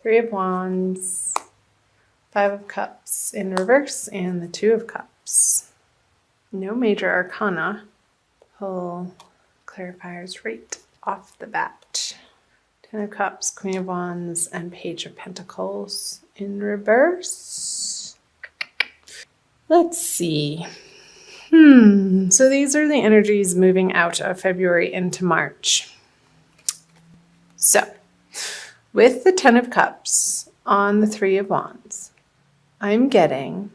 Three of Wands, Five of Cups in reverse, and the Two of Cups. No major arcana. Pull clarifiers right off the bat. Ten of Cups, Queen of Wands, and Page of Pentacles in reverse. Let's see. So these are the energies moving out of February into March. So, with the Ten of Cups on the Three of Wands, I'm getting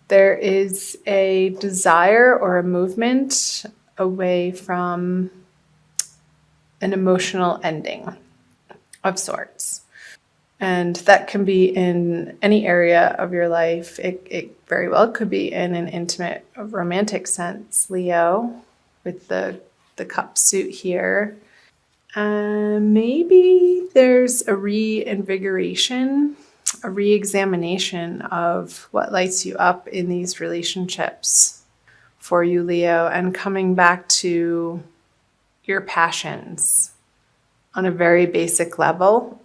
there is a desire or a movement away from an emotional ending of sorts. And that can be in any area of your life. It very well could be in an intimate, romantic sense, Leo, with the cup suit here. Maybe there's a reinvigoration, a re-examination of what lights you up in these relationships for you, Leo, and coming back to your passions on a very basic level,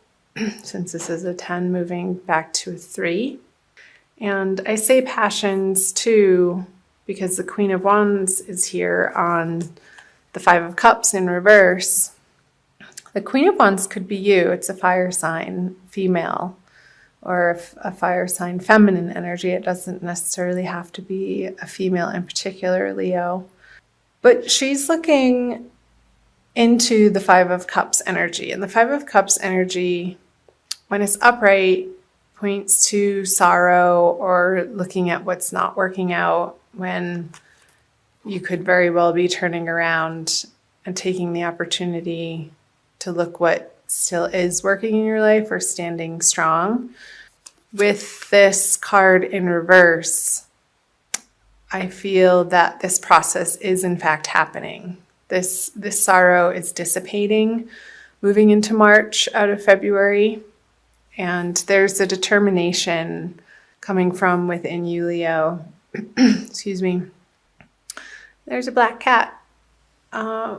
since this is a 10 moving back to a 3. And I say passions too, because the Queen of Wands is here on the Five of Cups in reverse. The Queen of Wands could be you. It's a fire sign, female, or a fire sign, feminine energy. It doesn't necessarily have to be a female in particular, Leo. But she's looking into the Five of Cups energy. And the Five of Cups energy, when it's upright, points to sorrow or looking at what's not working out, when you could very well be turning around and taking the opportunity to look what still is working in your life or standing strong. With this card in reverse, I feel that this process is in fact happening. This sorrow is dissipating, moving into March out of February. And there's a determination coming from within you, Leo. Excuse me. There's a black cat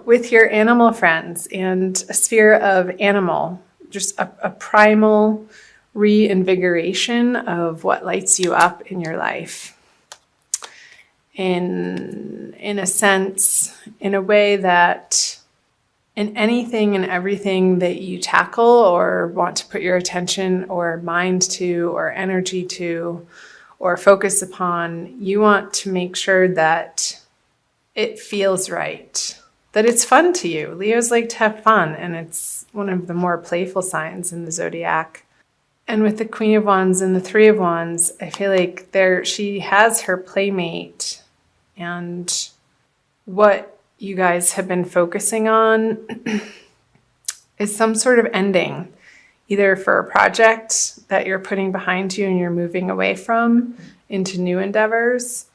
with your animal friends and a sphere of animal, just a primal reinvigoration of what lights you up in your life. In a sense, in a way that in anything and everything that you tackle or want to put your attention or mind to or energy to or focus upon, you want to make sure that it feels right, that it's fun to you. Leos like to have fun, and it's one of the more playful signs in the zodiac. And with the Queen of Wands and the Three of Wands, I feel like she has her playmate, and what you guys have been focusing on is some sort of ending, either for a project that you're putting behind you and you're moving away from into new endeavors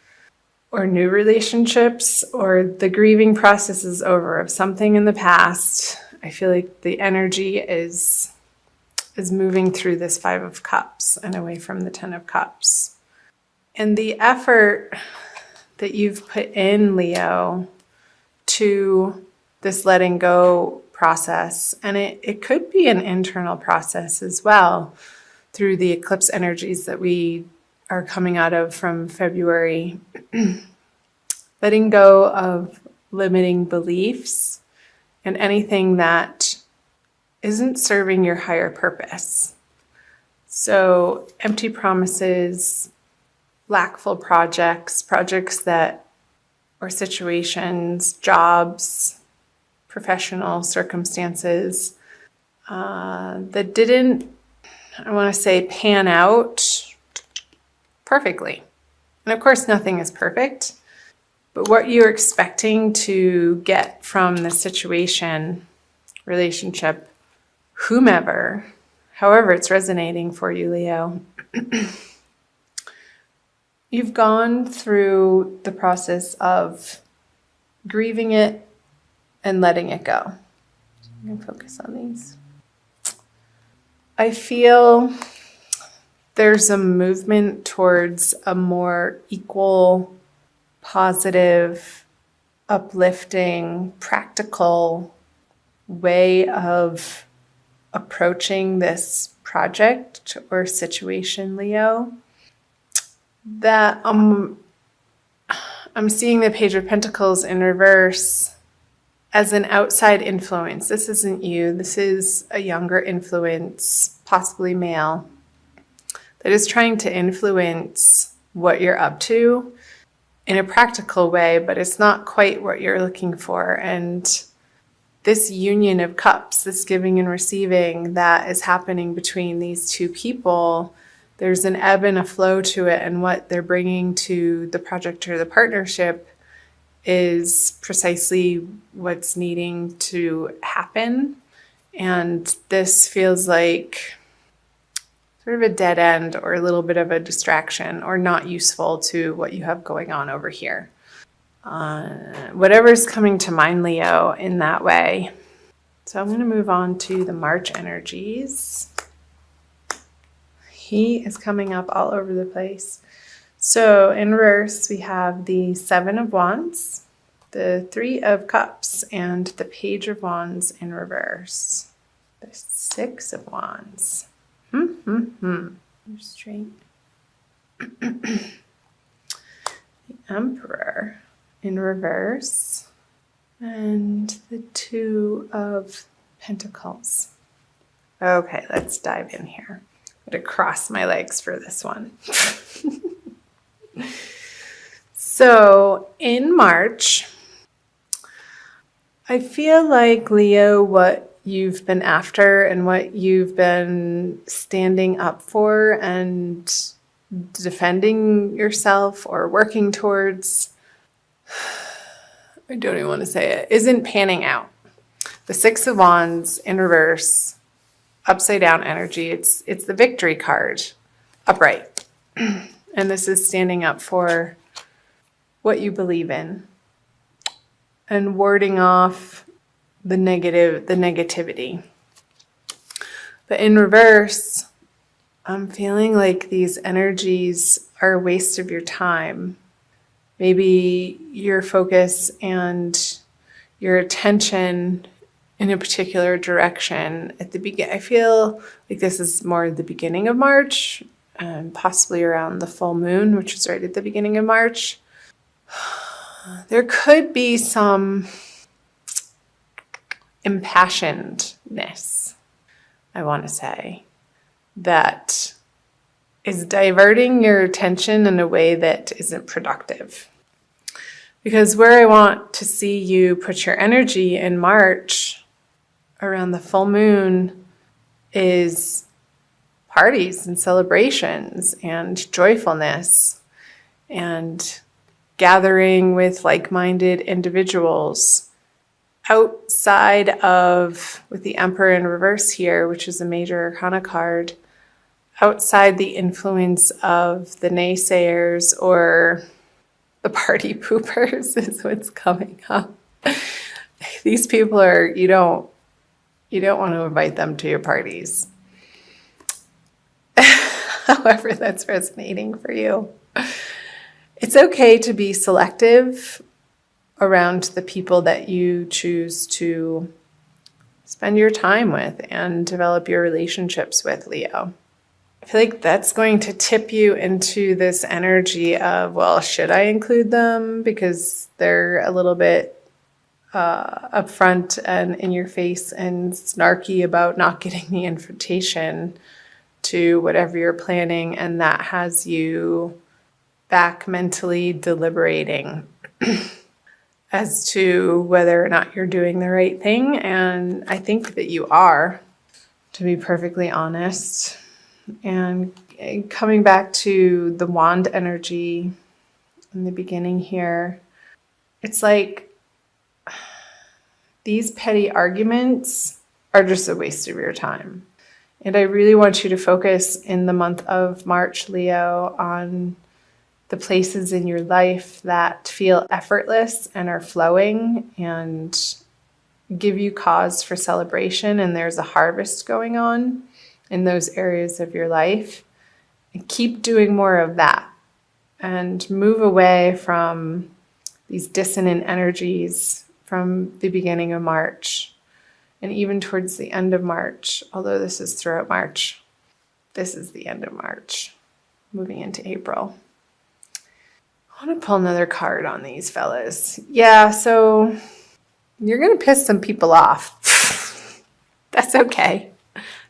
or new relationships, or the grieving process is over of something in the past. I feel like the energy is moving through this Five of Cups and away from the Ten of Cups. And the effort that you've put in, Leo, to this letting go process, and it could be an internal process as well through the eclipse energies that we are coming out of from February. Letting go of limiting beliefs and anything that isn't serving your higher purpose. So empty promises, lackful projects that, or situations, jobs, professional circumstances that didn't, I want to say, pan out perfectly. And of course, nothing is perfect, but what you're expecting to get from the situation, relationship, whomever, however it's resonating for you, Leo, you've gone through the process of grieving it and letting it go. I'm going to focus on these. I feel there's a movement towards a more equal, positive, uplifting, practical way of approaching this project or situation, Leo, that I'm seeing the Page of Pentacles in reverse as an outside influence. This isn't you. This is a younger influence, possibly male, that is trying to influence what you're up to in a practical way, but it's not quite what you're looking for. And this union of cups, this giving and receiving that is happening between these two people, there's an ebb and a flow to it, and what they're bringing to the project or the partnership is precisely what's needing to happen. And this feels like sort of a dead end or a little bit of a distraction or not useful to what you have going on over here. Whatever's coming to mind, Leo, in that way. So I'm going to move on to the March energies. He is coming up all over the place. So in reverse, we have the Seven of Wands, the Three of Cups, and the Page of Wands in reverse. The Six of Wands. Straight. The Emperor in reverse, and the Two of Pentacles. Okay, let's dive in here. I'm going to cross my legs for this one. So in March, I feel like, Leo, what you've been after and what you've been standing up for and defending yourself or working towards, I don't even want to say it, isn't panning out. The Six of Wands in reverse, upside down energy. It's the victory card, upright. And this is standing up for what you believe in and warding off the negativity. But in reverse, I'm feeling like these energies are a waste of your time. Maybe your focus and your attention in a particular direction at the beginning. I feel like this is more the beginning of March, possibly around the full moon, which is right at the beginning of March. There could be some impassionedness, I want to say, that is diverting your attention in a way that isn't productive. Because where I want to see you put your energy in March around the full moon is parties and celebrations and joyfulness and gathering with like-minded individuals outside of, with the Emperor in reverse here, which is a major arcana card, outside the influence of the naysayers or the party poopers is what's coming up. These people are, you don't want to invite them to your parties. However, that's resonating for you. It's okay to be selective around the people that you choose to spend your time with and develop your relationships with, Leo. I feel like that's going to tip you into this energy of, well, should I include them? Because they're a little bit upfront and in your face and snarky about not getting the invitation to whatever you're planning, and that has you back mentally deliberating as to whether or not you're doing the right thing. And I think that you are, to be perfectly honest. And coming back to the wand energy in the beginning here, it's like these petty arguments are just a waste of your time. And I really want you to focus in the month of March, Leo, on the places in your life that feel effortless and are flowing and give you cause for celebration, and there's a harvest going on in those areas of your life. And keep doing more of that and move away from these dissonant energies from the beginning of March and even towards the end of March, although this is throughout March. This is the end of March, moving into April. I want to pull another card on these fellas. Yeah, so you're going to piss some people off. That's okay.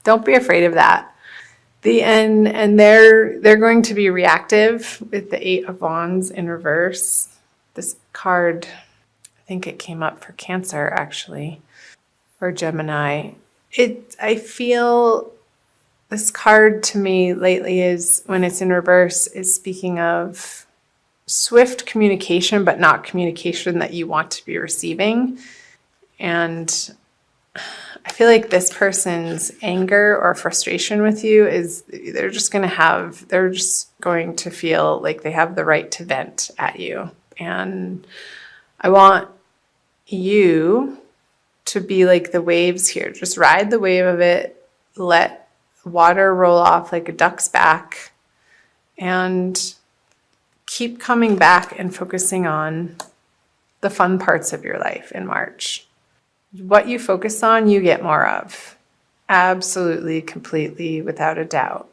Don't be afraid of that. And they're going to be reactive with the Eight of Wands in reverse. This card, I think it came up for Cancer actually, or Gemini. I feel this card to me lately is, when it's in reverse, is speaking of swift communication, but not communication that you want to be receiving. And I feel like this person's anger or frustration with you is they're just going to feel like they have the right to vent at you. And I want you to be like the waves here. Just ride the wave of it, let water roll off like a duck's back, and keep coming back and focusing on the fun parts of your life in March. What you focus on, you get more of. Absolutely, completely, without a doubt.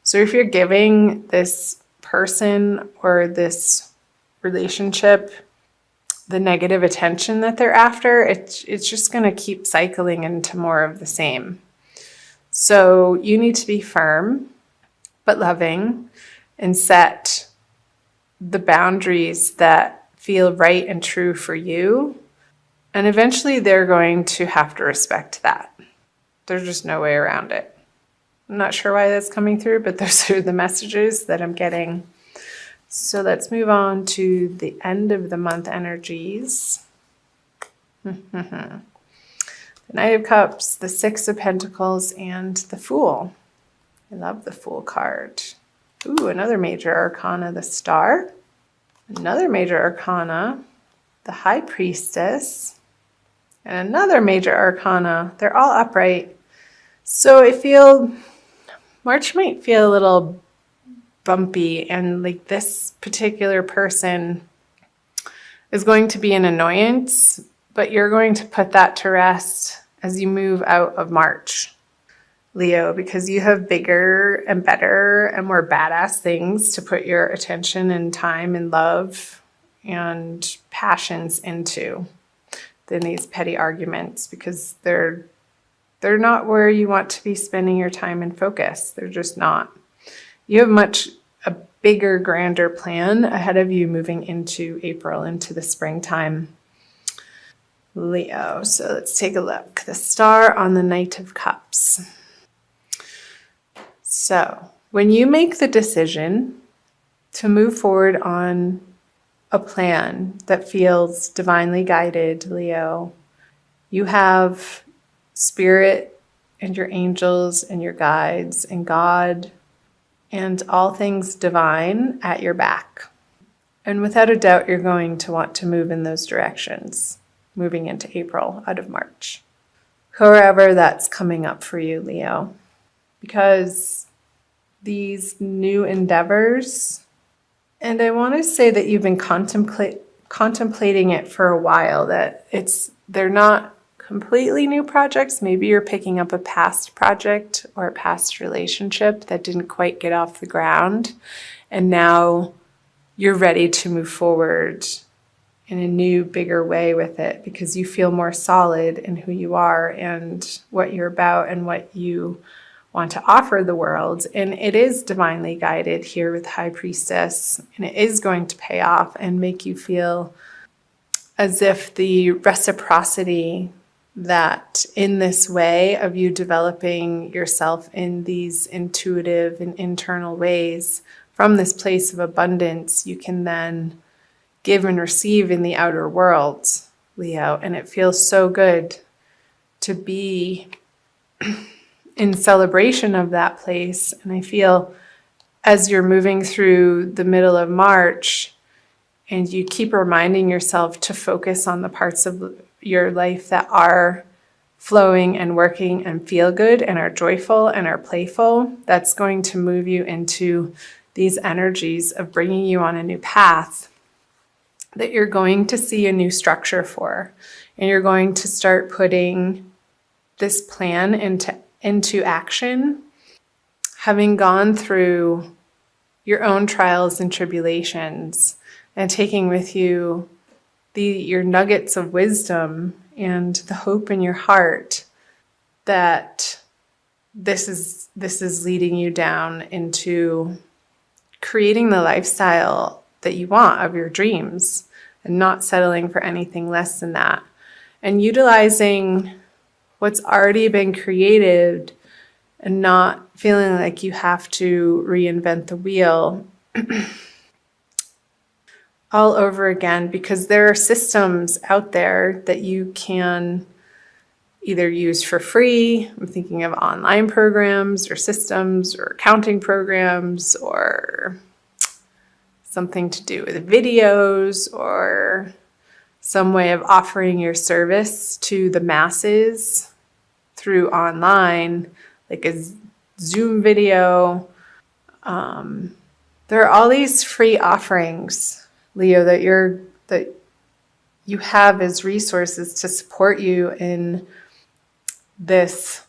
So if you're giving this person or this relationship the negative attention that they're after, it's just going to keep cycling into more of the same. So you need to be firm but loving and set the boundaries that feel right and true for you. And eventually they're going to have to respect that. There's just no way around it. I'm not sure why that's coming through, but those are the messages that I'm getting. So let's move on to the end of the month energies. The Knight of Cups, the Six of Pentacles, and the Fool. I love the Fool card. Ooh, another major arcana, the Star. Another major arcana, the High Priestess. And another major arcana. They're all upright. So March might feel a little bumpy, and like this particular person is going to be an annoyance, but you're going to put that to rest as you move out of March, Leo, because you have bigger and better and more badass things to put your attention and time and love and passions into than these petty arguments, because they're not where you want to be spending your time and focus. They're just not. You have a bigger, grander plan ahead of you moving into April, into the springtime, Leo. So let's take a look. The Star on the Knight of Cups. So when you make the decision to move forward on a plan that feels divinely guided, Leo, you have Spirit and your angels and your guides and God and all things divine at your back. And without a doubt, you're going to want to move in those directions, moving into April out of March. However that's coming up for you, Leo. Because these new endeavors, and I want to say that you've been contemplating it for a while, that they're not completely new projects. Maybe you're picking up a past project or a past relationship that didn't quite get off the ground, and now you're ready to move forward in a new, bigger way with it because you feel more solid in who you are and what you're about and what you want to offer the world. And it is divinely guided here with High Priestess, and it is going to pay off and make you feel as if the reciprocity that in this way of you developing yourself in these intuitive and internal ways from this place of abundance, you can then give and receive in the outer world, Leo. And it feels so good to be in celebration of that place. And I feel as you're moving through the middle of March and you keep reminding yourself to focus on the parts of your life that are flowing and working and feel good and are joyful and are playful, that's going to move you into these energies of bringing you on a new path that you're going to see a new structure for. And you're going to start putting this plan into action. having gone through your own trials and tribulations and taking with you your nuggets of wisdom and the hope in your heart that this is leading you down into creating the lifestyle that you want of your dreams and not settling for anything less than that, and utilizing what's already been created and not feeling like you have to reinvent the wheel all over again, because there are systems out there that you can either use for free. I'm thinking of online programs or systems or accounting programs or something to do with videos or some way of offering your service to the masses through online, like a Zoom video. There are all these free offerings, Leo, that you have as resources to support you in this,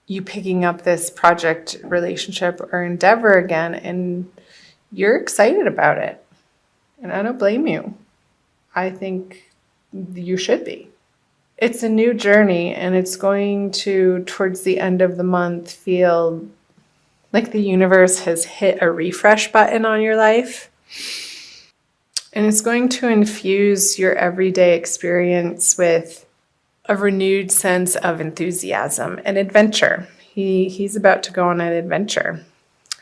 you picking up this project, relationship, or endeavor again, and you're excited about it. And I don't blame you. I think you should be. It's a new journey, and it's going to, towards the end of the month, feel like the universe has hit a refresh button on your life. And it's going to infuse your everyday experience with a renewed sense of enthusiasm and adventure. He's about to go on an adventure.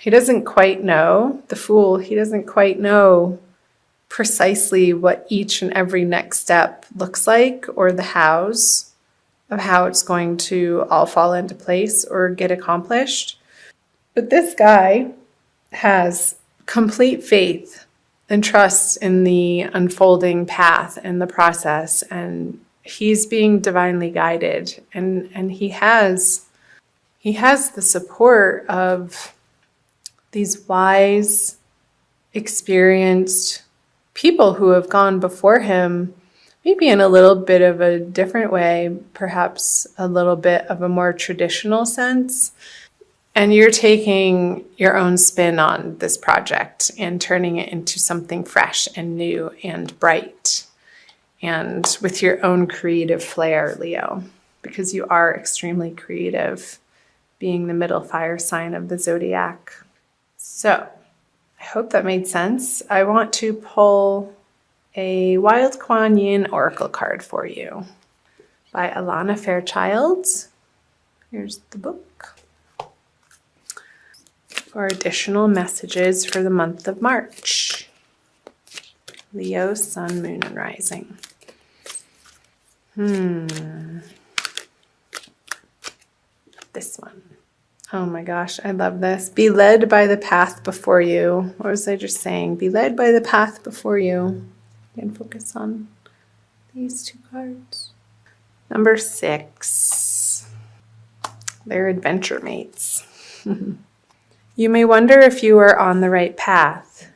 He doesn't quite know, the Fool, he doesn't quite know precisely what each and every next step looks like, or the hows of how it's going to all fall into place or get accomplished. But this guy has complete faith and trust in the unfolding path and the process, and he's being divinely guided, and he has the support of these wise, experienced people who have gone before him, maybe in a little bit of a different way, perhaps a little bit of a more traditional sense. And you're taking your own spin on this project and turning it into something fresh and new and bright, and with your own creative flair, Leo, because you are extremely creative, being the middle fire sign of the zodiac. So I hope that made sense. I want to pull a Wild Kuan Yin Oracle card for you by Alana Fairchild. Here's the book. For additional messages for the month of March. Leo, Sun, Moon, and Rising. This one. Oh my gosh, I love this. Be led by the path before you. What was I just saying? Be led by the path before you. And focus on these two cards. Number 6. They're adventure mates. You may wonder if you are on the right path.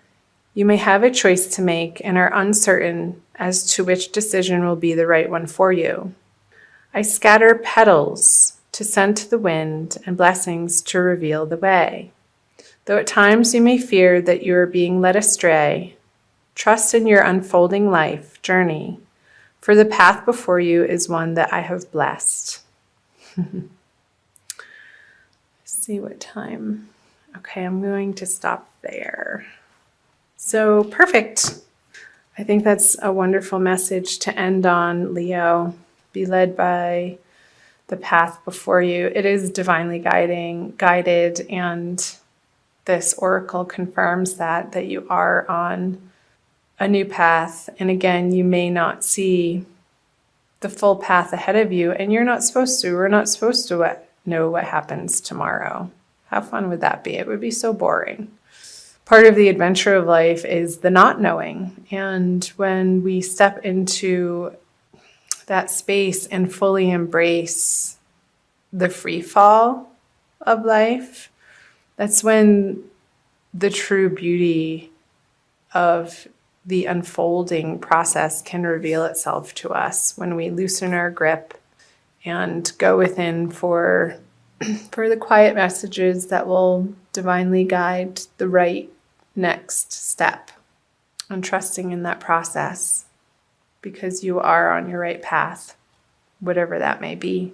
You may have a choice to make and are uncertain as to which decision will be the right one for you. I scatter petals to send to the wind and blessings to reveal the way. Though at times you may fear that you are being led astray, trust in your unfolding life journey, for the path before you is one that I have blessed. See what time. Okay, I'm going to stop there. So perfect. I think that's a wonderful message to end on, Leo. Be led by the path before you. It is divinely guided, and this oracle confirms that you are on a new path. And again, you may not see the full path ahead of you, and you're not supposed to. We're not supposed to know what happens tomorrow. How fun would that be? It would be so boring. Part of the adventure of life is the not knowing. And when we step into that space and fully embrace the free fall of life, that's when the true beauty of the unfolding process can reveal itself to us, when we loosen our grip and go within for for the quiet messages that will divinely guide the right next step, and trusting in that process because you are on your right path, whatever that may be.